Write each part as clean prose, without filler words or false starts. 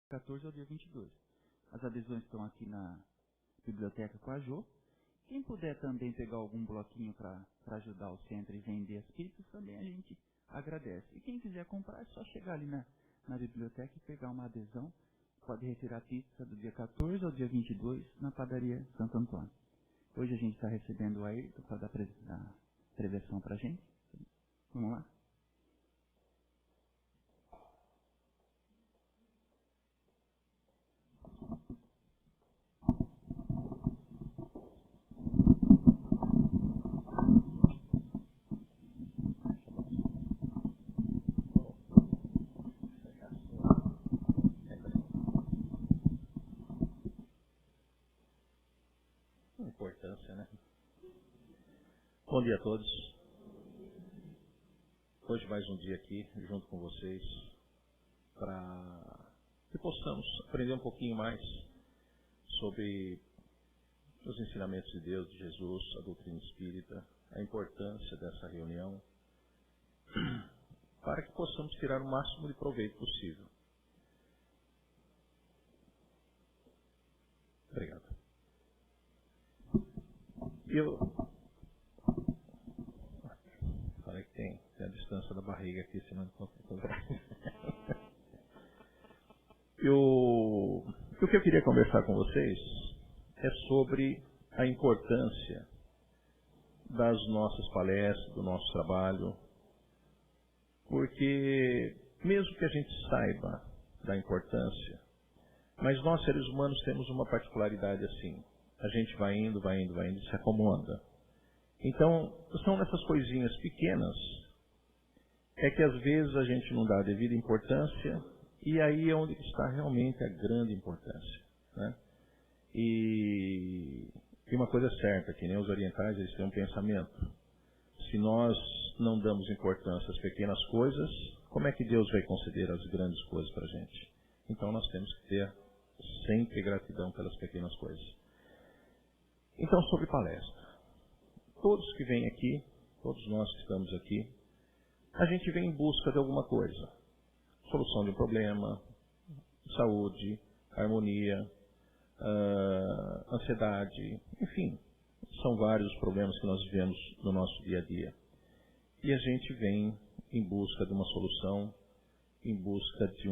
14 ao dia 22. As adesões estão aqui na biblioteca com a Jo. Quem puder também pegar algum bloquinho para ajudar o centro e vender as pizzas, também a gente agradece. E quem quiser comprar, é só chegar ali na biblioteca e pegar uma adesão. Pode retirar a pizza do dia 14 ao dia 22 na padaria Santo Antônio. Hoje a gente está recebendo o Ayrton para dar a prevenção para a gente. Vamos lá? Importância, né? Bom dia a todos. Hoje mais um dia aqui, junto com vocês, para que possamos aprender um pouquinho mais sobre os ensinamentos de Deus, de Jesus, a doutrina espírita, a importância dessa reunião, para que possamos tirar o máximo de proveito possível. Obrigado. Falei que tem a distância da barriga aqui, senão não consigo. O que eu queria conversar com vocês é sobre a importância das nossas palestras, do nosso trabalho, porque mesmo que a gente saiba da importância, mas nós seres humanos temos uma particularidade assim. A gente vai indo e se acomoda. Então, são essas coisinhas pequenas é que às vezes a gente não dá a devida importância, e aí é onde está realmente a grande importância, né? E uma coisa é certa, que nem os orientais, eles têm um pensamento. Se nós não damos importância às pequenas coisas, como é que Deus vai conceder as grandes coisas para a gente? Então nós temos que ter sempre gratidão pelas pequenas coisas. Então, sobre palestra. Todos que vêm aqui, todos nós que estamos aqui, a gente vem em busca de alguma coisa. Solução de um problema, saúde, harmonia, ansiedade, enfim. São vários os problemas que nós vivemos no nosso dia a dia. E a gente vem em busca de uma solução, em busca de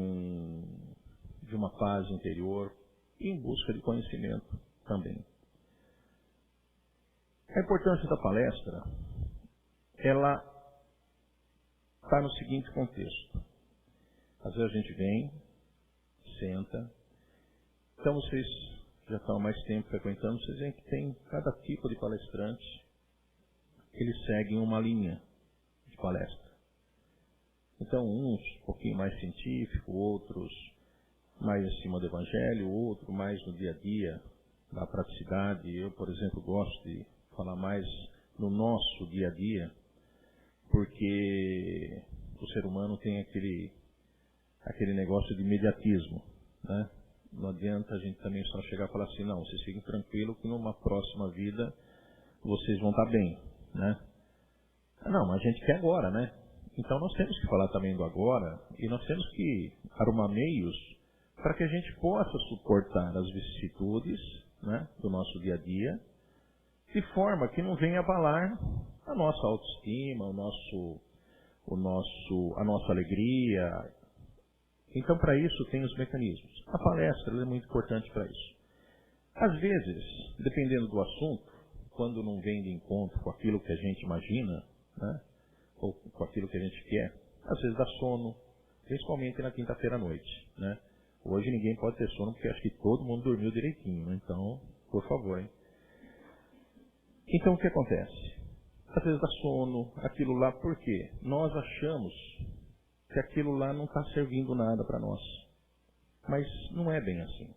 uma paz interior e em busca de conhecimento também. A importância da palestra, ela está no seguinte contexto. Às vezes a gente vem, senta, então vocês já estão há mais tempo frequentando, vocês veem que tem cada tipo de palestrante, eles seguem uma linha de palestra. Então uns um pouquinho mais científico, outros mais acima do evangelho, outro mais no dia a dia, da praticidade. Eu, por exemplo, gosto de falar mais no nosso dia a dia, porque o ser humano tem aquele negócio de imediatismo, né? Não adianta a gente também só chegar e falar assim, não, vocês fiquem tranquilos que numa próxima vida vocês vão estar bem, né? Não, mas a gente quer agora, né? Então nós temos que falar também do agora, e nós temos que arrumar meios para que a gente possa suportar as vicissitudes, né, do nosso dia a dia, de forma que não venha abalar a nossa autoestima, a nossa alegria. Então, para isso, tem os mecanismos. A palestra é muito importante para isso. Às vezes, dependendo do assunto, quando não vem de encontro com aquilo que a gente imagina, né, ou com aquilo que a gente quer, às vezes dá sono, principalmente na quinta-feira à noite, né? Hoje ninguém pode ter sono, porque acho que todo mundo dormiu direitinho, né? Então, por favor, hein? Então, o que acontece? Às vezes dá sono, aquilo lá, por quê? Nós achamos que aquilo lá não está servindo nada para nós. Mas não é bem assim.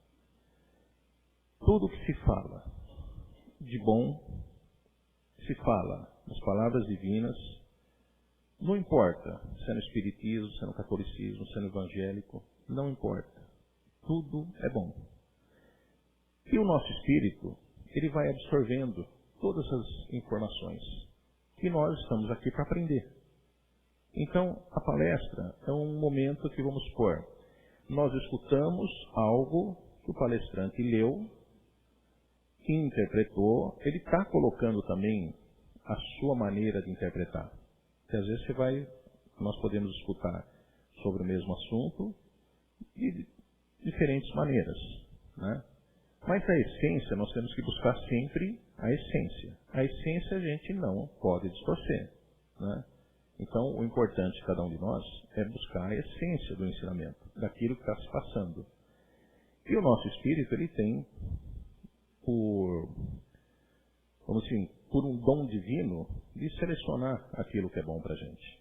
Tudo que se fala de bom, se fala nas palavras divinas, não importa se é no espiritismo, se é no catolicismo, se é no evangélico, não importa. Tudo é bom. E o nosso espírito, ele vai absorvendo todas as informações. E nós estamos aqui para aprender. Então, a palestra é um momento que, vamos supor, nós escutamos algo que o palestrante leu, que interpretou, ele está colocando também a sua maneira de interpretar. Porque às vezes nós podemos escutar sobre o mesmo assunto de diferentes maneiras, né? Mas a essência, nós temos que buscar sempre a essência. A essência a gente não pode distorcer, né? Então, o importante de cada um de nós é buscar a essência do ensinamento, daquilo que está se passando. E o nosso espírito, ele tem, por um dom divino, de selecionar aquilo que é bom para a gente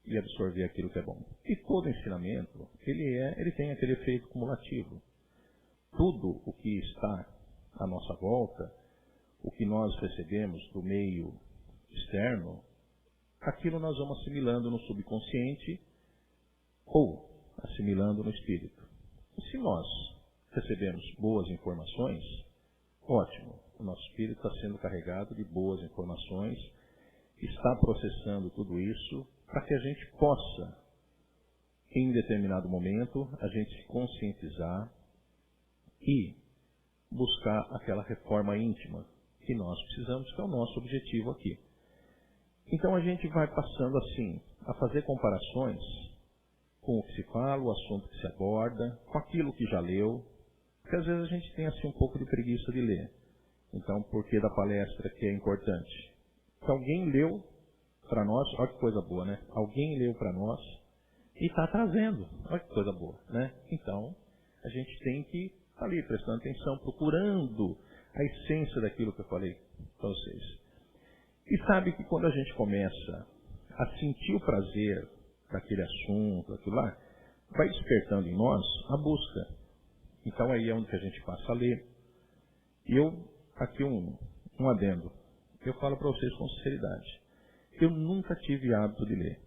e absorver aquilo que é bom. E todo ensinamento, ele tem aquele efeito cumulativo. Tudo o que está à nossa volta, o que nós recebemos do meio externo, aquilo nós vamos assimilando no subconsciente ou assimilando no espírito. E se nós recebemos boas informações, ótimo, o nosso espírito está sendo carregado de boas informações, está processando tudo isso para que a gente possa, em determinado momento, a gente se conscientizar e buscar aquela reforma íntima que nós precisamos, que é o nosso objetivo aqui. Então a gente vai passando assim, a fazer comparações com o que se fala, o assunto que se aborda, com aquilo que já leu, porque às vezes a gente tem assim um pouco de preguiça de ler. Então, por que da palestra que é importante? Se alguém leu para nós, olha que coisa boa, né? Alguém leu para nós e está trazendo, olha que coisa boa, né? Então, a gente tem que estar ali prestando atenção, procurando a essência daquilo que eu falei para vocês. E sabe que quando a gente começa a sentir o prazer daquele assunto, daquilo lá, vai despertando em nós a busca. Então aí é onde que a gente passa a ler. E aqui um adendo. Eu falo para vocês com sinceridade. Eu nunca tive hábito de ler.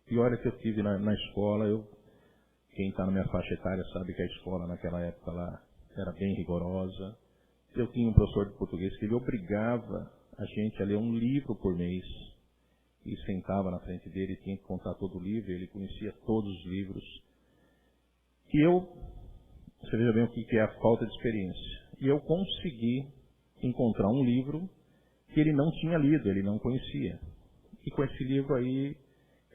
E olha que eu tive na escola, quem está na minha faixa etária sabe que a escola naquela época lá era bem rigorosa. Eu tinha um professor de português que ele obrigava a gente a ler um livro por mês. E sentava na frente dele, tinha que contar todo o livro, ele conhecia todos os livros. E você veja bem o que é a falta de experiência. E eu consegui encontrar um livro que ele não tinha lido, ele não conhecia. E com esse livro aí,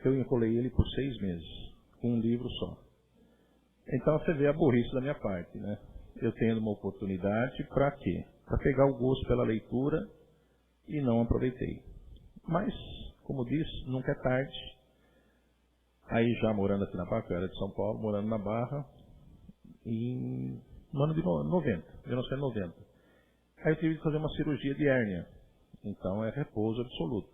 eu enrolei ele por 6 meses, com um livro só. Então você vê a burrice da minha parte, né? Eu tendo uma oportunidade para quê? Para pegar o gosto pela leitura e não aproveitei. Mas, como disse, nunca é tarde. Aí já morando aqui na Barra, eu era de São Paulo, morando na Barra, no ano de 1990. Aí eu tive de fazer uma cirurgia de hérnia. Então é repouso absoluto,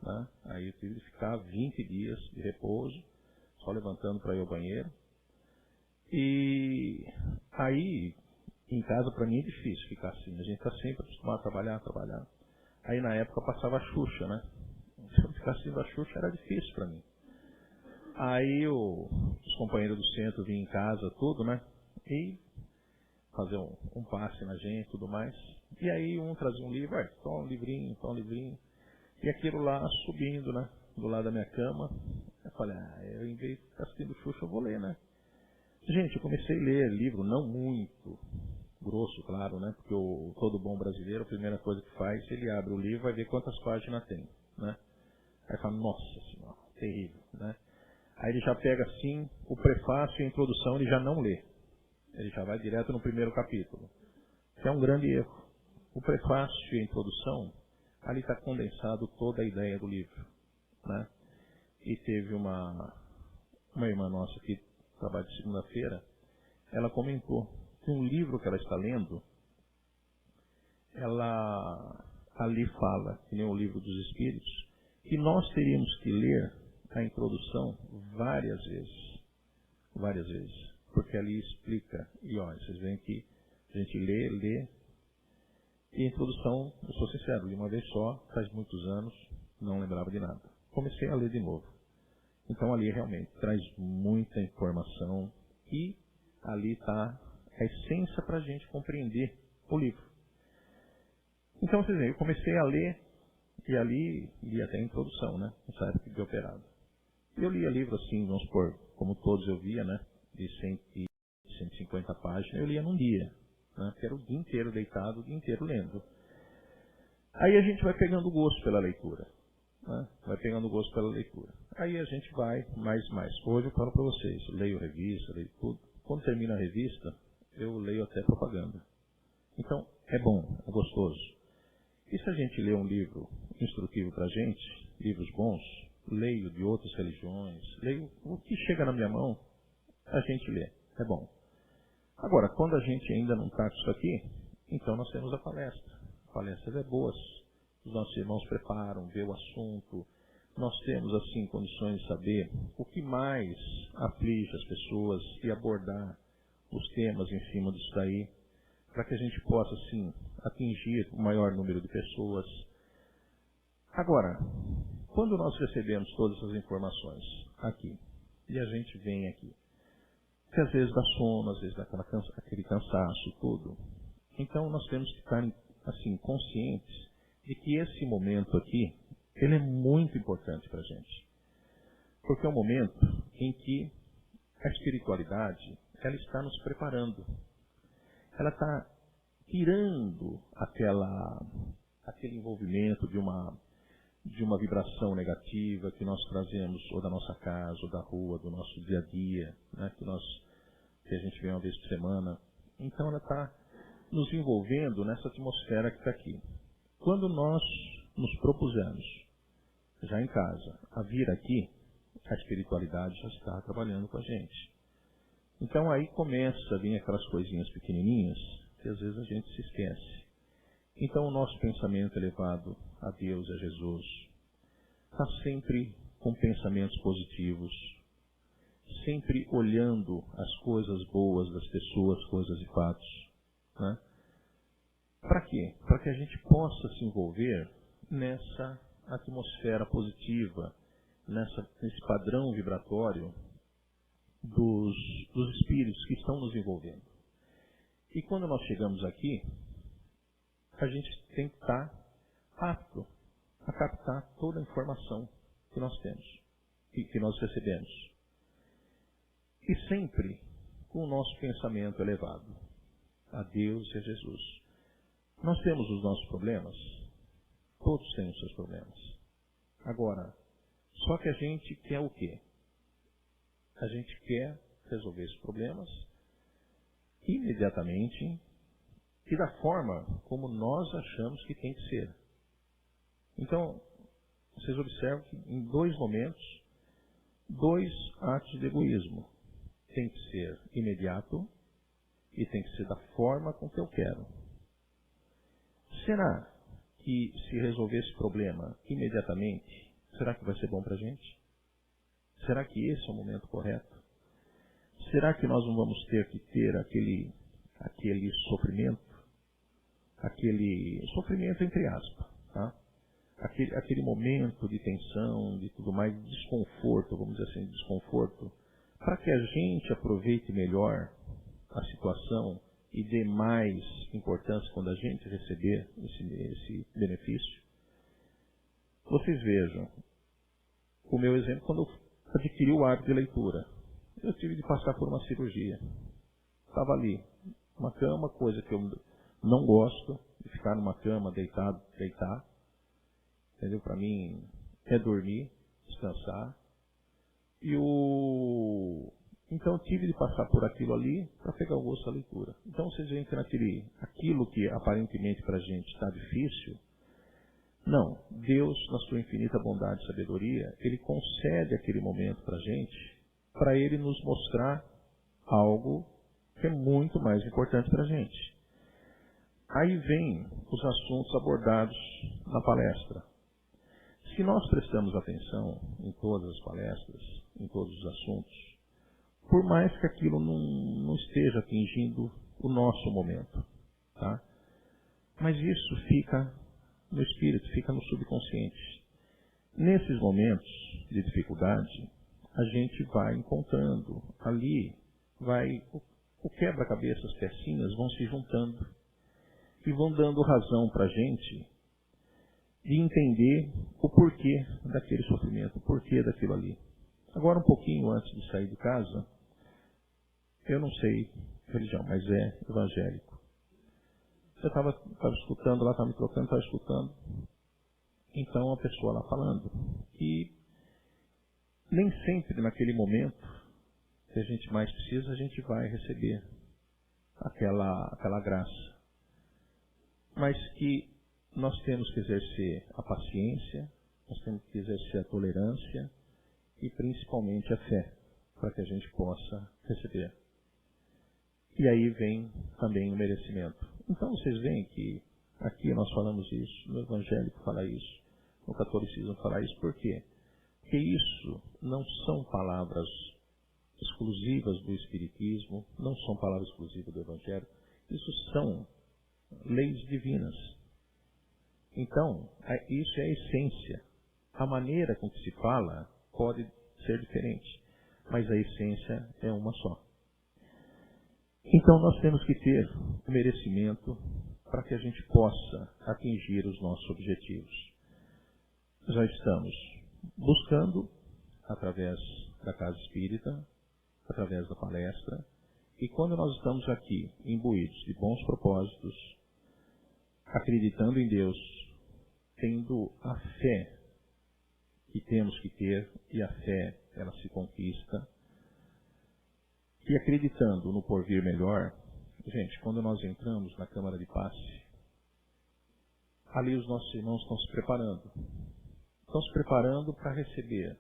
né? Aí eu tive de ficar 20 dias de repouso, só levantando para ir ao banheiro. E aí, em casa, para mim é difícil ficar assim. A gente está sempre acostumado a trabalhar. Aí na época passava a Xuxa, né? Se eu ficar assistindo a Xuxa era difícil para mim. Aí os companheiros do centro vinham em casa, tudo, né? E fazer um passe na gente e tudo mais. E aí um trazia um livro, toma um livrinho. E aquilo lá subindo, né? Do lado da minha cama. Eu falei, eu em vez de ficar assistindo Xuxa, eu vou ler, né? Gente, eu comecei a ler livro, não muito grosso, claro, né? Porque todo bom brasileiro, a primeira coisa que faz, ele abre o livro e vai ver quantas páginas tem, né? Aí fala, nossa senhora, terrível, né? Aí ele já pega assim, o prefácio e a introdução ele já não lê. Ele já vai direto no primeiro capítulo. Que é um grande erro. O prefácio e a introdução, ali está condensado toda a ideia do livro, né? E teve uma irmã nossa que trabalha de segunda-feira, ela comentou que um livro que ela está lendo, ela ali fala, que nem o Livro dos Espíritos, que nós teríamos que ler a introdução várias vezes, porque ali explica, e olha, vocês veem que a gente lê, e a introdução, eu sou sincero, li uma vez só, faz muitos anos, não lembrava de nada. Comecei a ler de novo. Então ali realmente traz muita informação e ali está a essência para a gente compreender o livro. Então vocês veem, eu comecei a ler e ali li até a introdução, né? Nessa época de operado. Eu lia livro assim, vamos supor, como todos eu via, né? de 150 páginas, eu lia num dia, né? Que era o dia inteiro deitado, o dia inteiro lendo. Aí a gente vai pegando gosto pela leitura, né? Vai pegando gosto pela leitura. Aí a gente vai mais. Hoje eu falo para vocês, eu leio revista, leio tudo. Quando termina a revista, eu leio até propaganda. Então, é bom, é gostoso. E se a gente lê um livro instrutivo para a gente, livros bons, leio de outras religiões, leio o que chega na minha mão, a gente lê, é bom. Agora, quando a gente ainda não está com isso aqui, então nós temos a palestra. Palestras é boas, os nossos irmãos preparam, vê o assunto. Nós temos, assim, condições de saber o que mais aflige as pessoas e abordar os temas em cima disso daí, para que a gente possa, assim, atingir o maior número de pessoas. Agora, quando nós recebemos todas essas informações aqui, e a gente vem aqui, que às vezes dá sono, às vezes dá aquele cansaço e tudo, então nós temos que estar, assim, conscientes de que esse momento aqui, ele é muito importante para a gente. Porque é um momento em que a espiritualidade, ela está nos preparando. Ela está tirando aquele envolvimento de uma vibração negativa que nós trazemos ou da nossa casa, ou da rua, do nosso dia a dia, né, que a gente vê uma vez por semana. Então ela está nos envolvendo nessa atmosfera que está aqui. Quando nós nos propusemos, já em casa, a vir aqui, a espiritualidade já está trabalhando com a gente. Então aí começa a vir aquelas coisinhas pequenininhas que às vezes a gente se esquece. Então o nosso pensamento elevado a Deus e a Jesus está sempre com pensamentos positivos, sempre olhando as coisas boas das pessoas, coisas e fatos. Né? Para quê? Para que a gente possa se envolver nessa atmosfera positiva, nesse padrão vibratório dos espíritos que estão nos envolvendo. E quando nós chegamos aqui, a gente tem que estar apto a captar toda a informação que nós temos, que nós recebemos. E sempre com o nosso pensamento elevado a Deus e a Jesus. Nós temos os nossos problemas, todos têm os seus problemas. Agora, só que a gente quer o quê? A gente quer resolver esses problemas imediatamente e da forma como nós achamos que tem que ser. Então, vocês observam que em 2 momentos, 2 atos de egoísmo. Tem que ser imediato e tem que ser da forma com que eu quero. Será que se resolver esse problema imediatamente, será que vai ser bom para a gente? Será que esse é o momento correto? Será que nós não vamos ter que ter aquele sofrimento? Aquele sofrimento entre aspas, tá? Aquele momento de tensão, de tudo mais, de desconforto, vamos dizer assim, desconforto, para que a gente aproveite melhor a situação e dê mais importância quando a gente receber esse benefício. Vocês vejam, o meu exemplo, quando eu adquiri o hábito de leitura, eu tive de passar por uma cirurgia. Estava ali, uma cama, coisa que eu não gosto, de ficar numa cama, deitar. Entendeu? Para mim, é dormir, descansar. Então eu tive de passar por aquilo ali para pegar o gosto da leitura. Então vocês veem que aquilo que aparentemente para a gente está difícil, não. Deus, na sua infinita bondade e sabedoria, Ele concede aquele momento para a gente, para Ele nos mostrar algo que é muito mais importante para a gente. Aí vem os assuntos abordados na palestra. Se nós prestamos atenção em todas as palestras, em todos os assuntos, por mais que aquilo não esteja atingindo o nosso momento, tá? Mas isso fica no espírito, fica no subconsciente. Nesses momentos de dificuldade, a gente vai encontrando ali, o quebra-cabeça, as pecinhas vão se juntando e vão dando razão para a gente de entender o porquê daquele sofrimento, o porquê daquilo ali. Agora, um pouquinho antes de sair de casa, eu não sei religião, mas é evangélico. Eu estava escutando lá, estava me trocando, estava escutando. Então a pessoa lá falando que nem sempre naquele momento que a gente mais precisa, a gente vai receber aquela graça. Mas que nós temos que exercer a paciência, nós temos que exercer a tolerância e principalmente a fé, para que a gente possa receber. E aí vem também o merecimento. Então vocês veem que aqui nós falamos isso, no evangélico fala isso, no catolicismo fala isso, por quê? Porque isso não são palavras exclusivas do espiritismo, não são palavras exclusivas do evangelho, isso são leis divinas. Então, isso é a essência. A maneira com que se fala pode ser diferente, mas a essência é uma só. Então nós temos que ter o merecimento para que a gente possa atingir os nossos objetivos. Já estamos buscando, através da Casa Espírita, através da palestra, e quando nós estamos aqui imbuídos de bons propósitos, acreditando em Deus, tendo a fé que temos que ter, e a fé ela se conquista, e acreditando no porvir melhor, gente, quando nós entramos na Câmara de Passe, ali os nossos irmãos estão se preparando. Estão se preparando para receber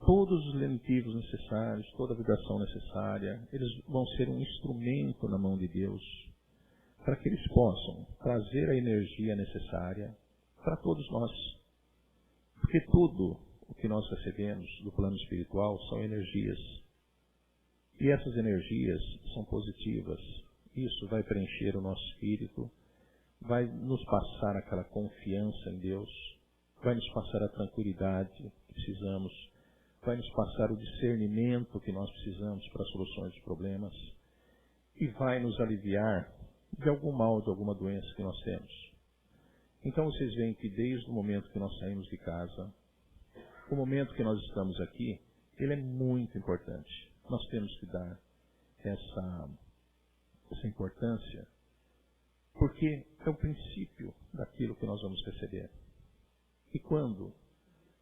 todos os lenitivos necessários, toda a vibração necessária. Eles vão ser um instrumento na mão de Deus para que eles possam trazer a energia necessária para todos nós. Porque tudo o que nós recebemos do plano espiritual são energias. E essas energias são positivas. Isso vai preencher o nosso espírito, vai nos passar aquela confiança em Deus, vai nos passar a tranquilidade que precisamos, vai nos passar o discernimento que nós precisamos para soluções de problemas e vai nos aliviar de algum mal, de alguma doença que nós temos. Então vocês veem que desde o momento que nós saímos de casa, o momento que nós estamos aqui, ele é muito importante. Nós temos que dar essa importância, porque é o princípio daquilo que nós vamos receber. E quando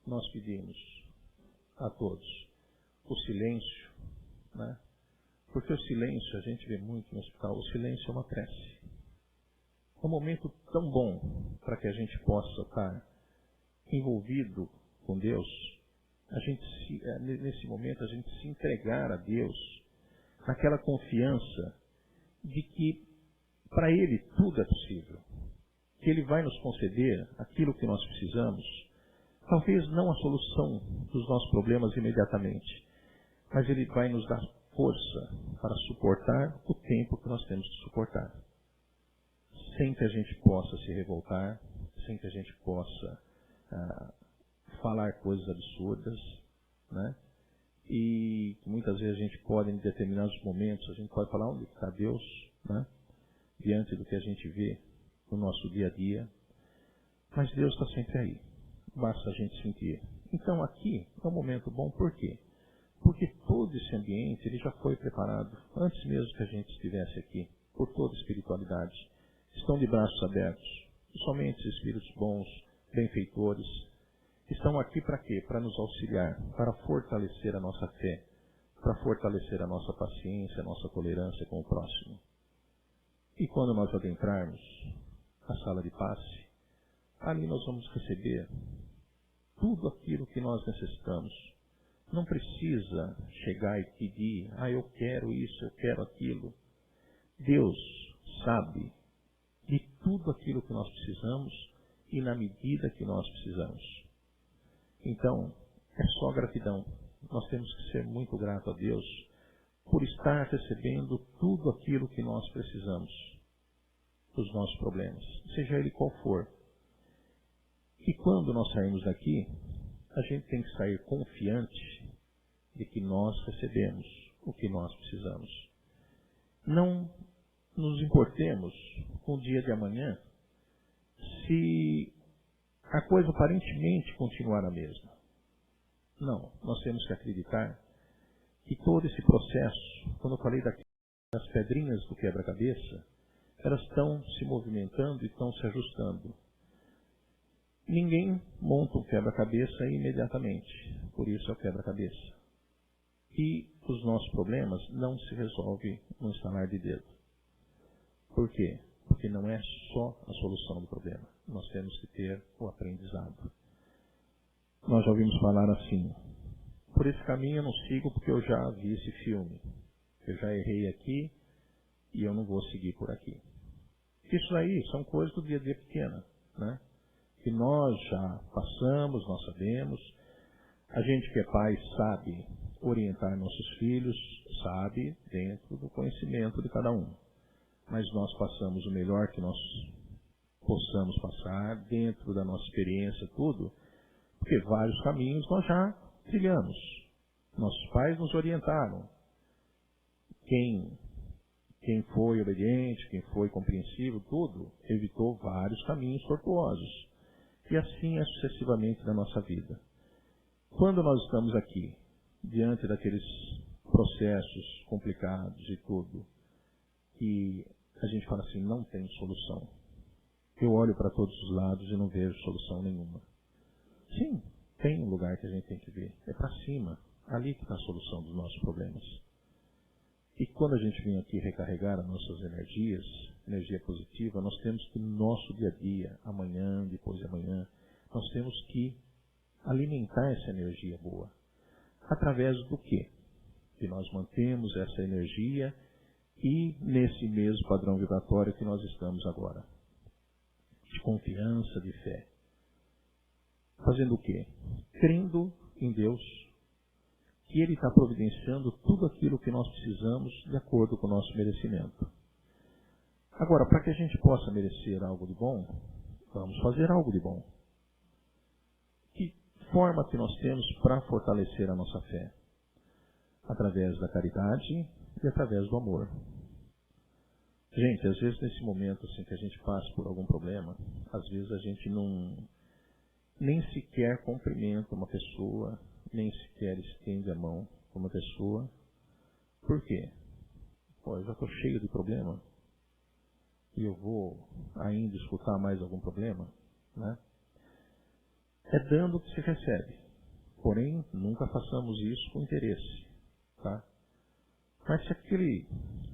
nós pedimos a todos o silêncio, né? Porque o silêncio, a gente vê muito no hospital, o silêncio é uma prece. É um momento tão bom para que a gente possa estar envolvido com Deus. Nesse momento, a gente se entregar a Deus naquela confiança de que para Ele tudo é possível. Que Ele vai nos conceder aquilo que nós precisamos. Talvez não a solução dos nossos problemas imediatamente, mas Ele vai nos dar força para suportar o tempo que nós temos que suportar. Sem que a gente possa se revoltar, sem que a gente possa falar coisas absurdas, né? E muitas vezes a gente pode, em determinados momentos, a gente pode falar onde está Deus, né? Diante do que a gente vê no nosso dia a dia. Mas Deus está sempre aí. Basta a gente sentir. Então aqui é um momento bom, por quê? Porque todo esse ambiente ele já foi preparado, antes mesmo que a gente estivesse aqui, por toda a espiritualidade. Estão de braços abertos. Somente os espíritos bons, benfeitores, estão aqui para quê? Para nos auxiliar, para fortalecer a nossa fé, para fortalecer a nossa paciência, a nossa tolerância com o próximo. E quando nós adentrarmos a sala de passe, ali nós vamos receber tudo aquilo que nós necessitamos. Não precisa chegar e pedir, eu quero isso, eu quero aquilo. Deus sabe de tudo aquilo que nós precisamos e na medida que nós precisamos. Então, é só gratidão. Nós temos que ser muito gratos a Deus por estar recebendo tudo aquilo que nós precisamos dos nossos problemas, seja ele qual for. E quando nós saímos daqui, a gente tem que sair confiante de que nós recebemos o que nós precisamos. Não nos importemos com o dia de amanhã se a coisa aparentemente continuar a mesma. Não, nós temos que acreditar que todo esse processo, quando eu falei das pedrinhas do quebra-cabeça, elas estão se movimentando e estão se ajustando. Ninguém monta um quebra-cabeça imediatamente, por isso é o quebra-cabeça. E os nossos problemas não se resolvem no estalar de dedo. Por quê? Porque não é só a solução do problema. Nós temos que ter o aprendizado. Nós já ouvimos falar assim: por esse caminho eu não sigo porque eu já vi esse filme. Eu já errei aqui e eu não vou seguir por aqui. Isso aí são coisas do dia a dia pequena, né? Que nós já passamos, nós sabemos. A gente que é pai sabe orientar nossos filhos, sabe, dentro do conhecimento de cada um. Mas nós passamos o melhor que nós possamos passar, dentro da nossa experiência, tudo, porque vários caminhos nós já trilhamos. Nossos pais nos orientaram. Quem foi obediente, quem foi compreensivo, tudo, evitou vários caminhos tortuosos. E assim é sucessivamente na nossa vida. Quando nós estamos aqui, diante daqueles processos complicados e tudo, que a gente fala assim, não tem solução. Eu olho para todos os lados e não vejo solução nenhuma. Sim, tem um lugar que a gente tem que ver. É para cima. Ali que está a solução dos nossos problemas. E quando a gente vem aqui recarregar as nossas energias, energia positiva, nós temos que, no nosso dia a dia, amanhã, depois de amanhã, nós temos que alimentar essa energia boa. Através do quê? Que nós mantemos essa energia e nesse mesmo padrão vibratório que nós estamos agora. De confiança, de fé. Fazendo o quê? Crendo em Deus, que Ele está providenciando tudo aquilo que nós precisamos de acordo com o nosso merecimento. Agora, para que a gente possa merecer algo de bom, vamos fazer algo de bom. Que forma que nós temos para fortalecer a nossa fé? Através da caridade e através do amor. Gente, às vezes nesse momento assim, que a gente passa por algum problema, às vezes a gente nem sequer cumprimenta uma pessoa, nem sequer estende a mão para uma pessoa. Por quê? Pô, eu já estou cheio de problema e eu vou ainda escutar mais algum problema, né? É dando que se recebe. Porém, nunca façamos isso com interesse, tá? Mas se aquele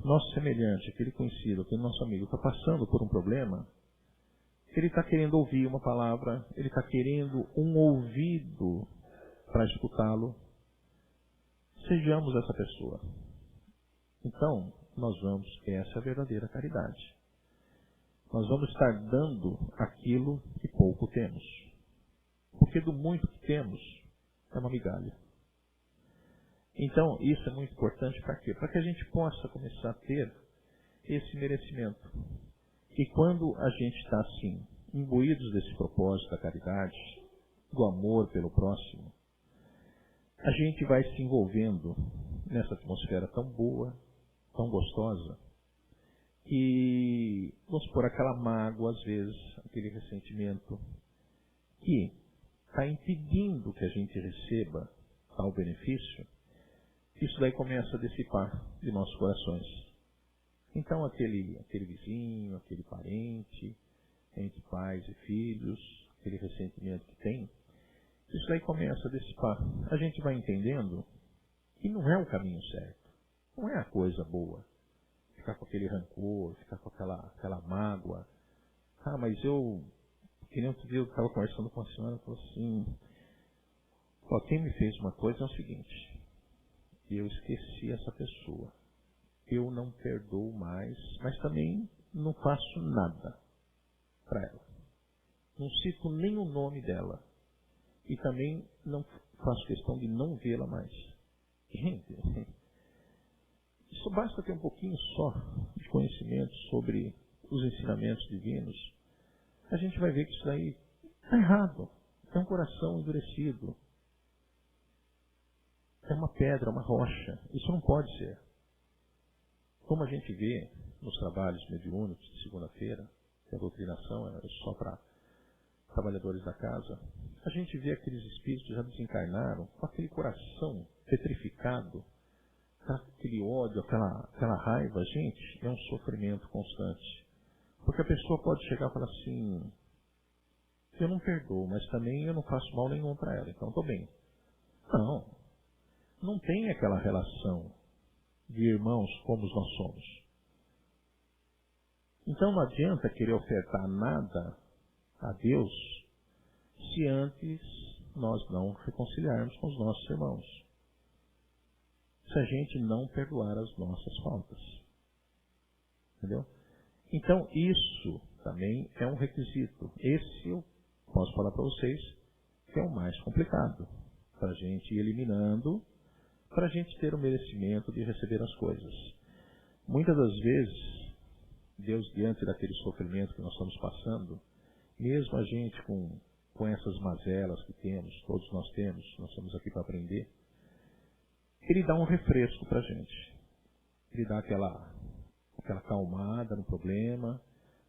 nosso semelhante, aquele conhecido, aquele nosso amigo está passando por um problema, ele está querendo ouvir uma palavra, ele está querendo um ouvido para escutá-lo, sejamos essa pessoa. Então, essa é a verdadeira caridade. Nós vamos estar dando aquilo que pouco temos. Porque do muito que temos, é uma migalha. Então, isso é muito importante para quê? Para que a gente possa começar a ter esse merecimento. E quando a gente está assim, imbuídos desse propósito da caridade, do amor pelo próximo, a gente vai se envolvendo nessa atmosfera tão boa, tão gostosa, que, vamos supor, aquela mágoa, às vezes, aquele ressentimento, que está impedindo que a gente receba tal benefício, isso daí começa a dissipar de nossos corações. Então, aquele vizinho, aquele parente, entre pais e filhos, aquele ressentimento que tem, isso daí começa a dissipar. A gente vai entendendo que não é o caminho certo. Não é a coisa boa. Ficar com aquele rancor, ficar com aquela mágoa. Ah, mas que nem outro dia eu estava conversando com a senhora, falou assim, quem me fez uma coisa é o seguinte, eu esqueci essa pessoa. Eu não perdoo mais, mas também não faço nada para ela. Não cito nem o nome dela. E também não faço questão de não vê-la mais. Gente, isso basta ter um pouquinho só de conhecimento sobre os ensinamentos divinos. A gente vai ver que isso daí está errado. É um coração endurecido. É uma pedra, uma rocha. Isso não pode ser. Como a gente vê nos trabalhos mediúnicos de segunda-feira, que a doutrinação é só para trabalhadores da casa, a gente vê aqueles espíritos que já desencarnaram com aquele coração petrificado, aquele ódio, aquela raiva, gente, é um sofrimento constante. Porque a pessoa pode chegar e falar assim, eu não perdoo, mas também eu não faço mal nenhum para ela, então estou bem. Não tem aquela relação de irmãos como nós somos. Então não adianta querer ofertar nada a Deus se antes nós não reconciliarmos com os nossos irmãos. Se a gente não perdoar as nossas faltas. Entendeu? Então isso também é um requisito. Esse eu posso falar para vocês que é o mais complicado. Para a gente ir eliminando, para a gente ter o merecimento de receber as coisas. Muitas das vezes, Deus, diante daquele sofrimento que nós estamos passando, mesmo a gente com essas mazelas que temos, todos nós temos, nós estamos aqui para aprender, Ele dá um refresco para a gente. Ele dá aquela acalmada no problema,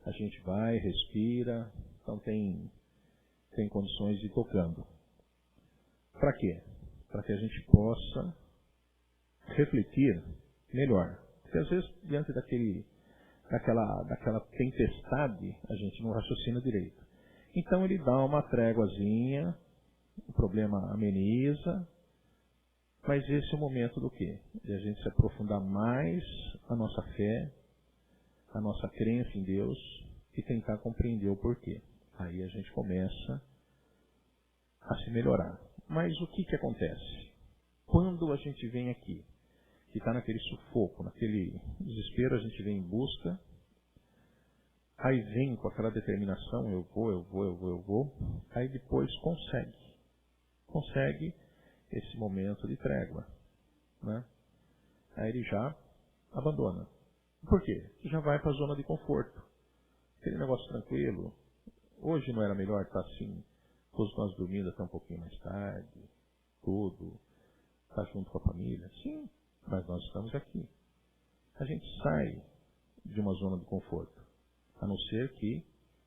a gente vai, respira, então tem condições de ir tocando. Para quê? Para que a gente possa refletir melhor. Porque às vezes, diante daquela tempestade, a gente não raciocina direito. Então ele dá uma tréguazinha, o problema ameniza, mas esse é o momento do quê? De a gente se aprofundar mais a nossa fé, a nossa crença em Deus e tentar compreender o porquê. Aí a gente começa a se melhorar. Mas o que acontece? Quando a gente vem aqui, que está naquele sufoco, naquele desespero, a gente vem em busca, aí vem com aquela determinação, eu vou, aí depois consegue esse momento de trégua, né? Aí ele já abandona. Por quê? Já vai para a zona de conforto. Aquele negócio tranquilo, hoje não era melhor estar assim, todos nós dormindo até um pouquinho mais tarde, tudo, estar junto com a família? Sim, mas nós estamos aqui. A gente sai de uma zona de conforto, a não ser que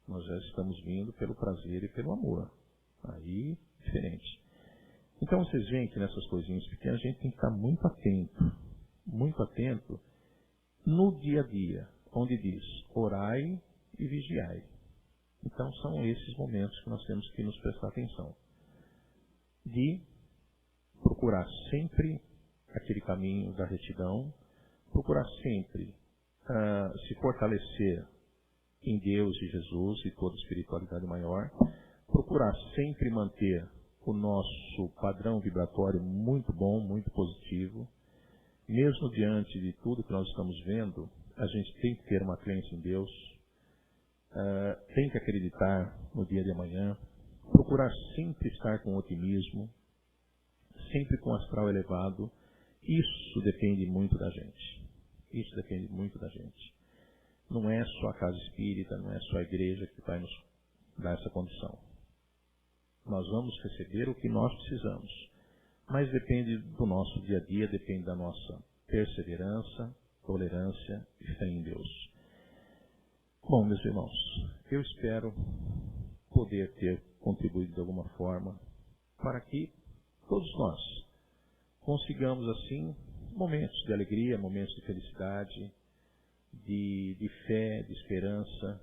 nós já estamos vindo pelo prazer e pelo amor. Aí, diferente. Então vocês veem que nessas coisinhas pequenas a gente tem que estar muito atento no dia a dia, onde diz, orai e vigiai. Então são esses momentos que nós temos que nos prestar atenção. De procurar sempre aquele caminho da retidão, procurar sempre se fortalecer em Deus e Jesus e toda a espiritualidade maior, procurar sempre manter o nosso padrão vibratório muito bom, muito positivo. Mesmo diante de tudo que nós estamos vendo, a gente tem que ter uma crença em Deus, tem que acreditar no dia de amanhã, procurar sempre estar com otimismo, sempre com o astral elevado. Isso depende muito da gente. Isso depende muito da gente. Não é só a casa espírita, não é só a igreja que vai nos dar essa condição. Nós vamos receber o que nós precisamos. Mas depende do nosso dia a dia, depende da nossa perseverança, tolerância e fé em Deus. Bom, meus irmãos, eu espero poder ter contribuído de alguma forma para que todos nós consigamos, assim, momentos de alegria, momentos de felicidade, de fé, de esperança,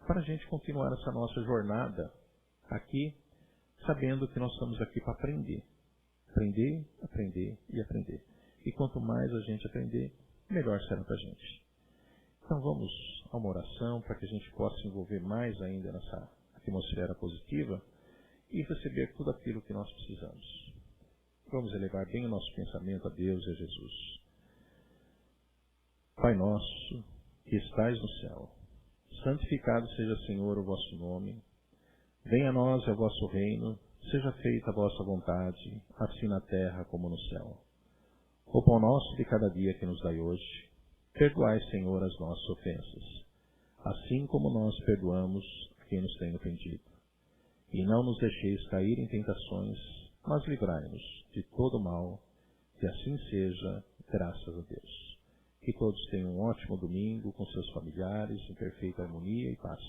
para a gente continuar essa nossa jornada aqui, sabendo que nós estamos aqui para aprender. Aprender e aprender. E quanto mais a gente aprender, melhor será para a gente. Então vamos a uma oração para que a gente possa se envolver mais ainda nessa atmosfera positiva e receber tudo aquilo que nós precisamos. Vamos elevar bem o nosso pensamento a Deus e a Jesus. Pai nosso, que estais no céu, santificado seja, Senhor, o vosso nome. Venha a nós o vosso reino, seja feita a vossa vontade, assim na terra como no céu. O pão nosso de cada dia que nos dai hoje, perdoai, Senhor, as nossas ofensas, assim como nós perdoamos a quem nos tem ofendido. E não nos deixeis cair em tentações, mas livrai-nos de todo mal, que assim seja, graças a Deus. Que todos tenham um ótimo domingo com seus familiares, em perfeita harmonia e paz.